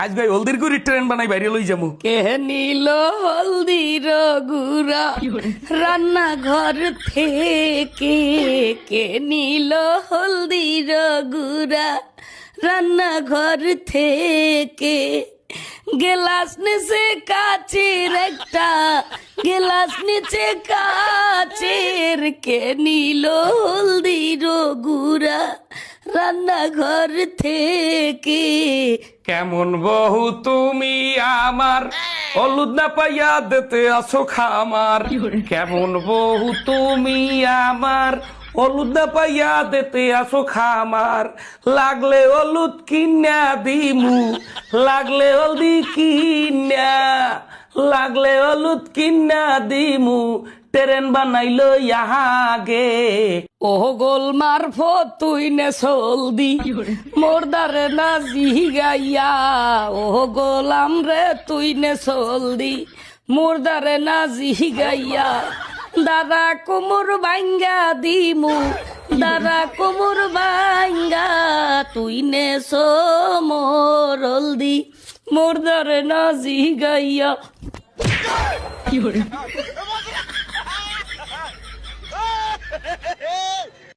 আজ ভাই হলদির গুড়ি ট্রেন বানাই বাইরে লই যামু। কে নিল হলদির গুড়া রান্নাঘর থেকে, কে নিল হলদির গুড়া রান্নাঘর থেকে, গেলাস নিচে কাচের একটা, গেলাস নিচে কাচের, কে নিল হলদির গুড়া রান্নাঘর থেকে। কেমন বহু তুমি আমার, হলুদ না পাইয়া দিতে আসো খামার। কেমন বহু তুমি আমার, হলুদ না পাইয়া দিতে আসো খামার। লাগলে হলুদ কিনা দিমু, লাগলে হলদি কিনা, লাগলে হলুদ কিনা দিমু, ট্রেন বানাইলো ইহাগে। ও গোল মারফত তুই নে সলদি মোরদারে না জিগাইয়া, ও গোলাম রে তুই নে সলদি মোরদারে না জিগাইয়া, দাদা কোমর ভাঙ্গা দিমু, দাদা কোমর ভাঙ্গা, তুই নে সো মোর হলদি মোরদারে না জিগাইয়া। Hey!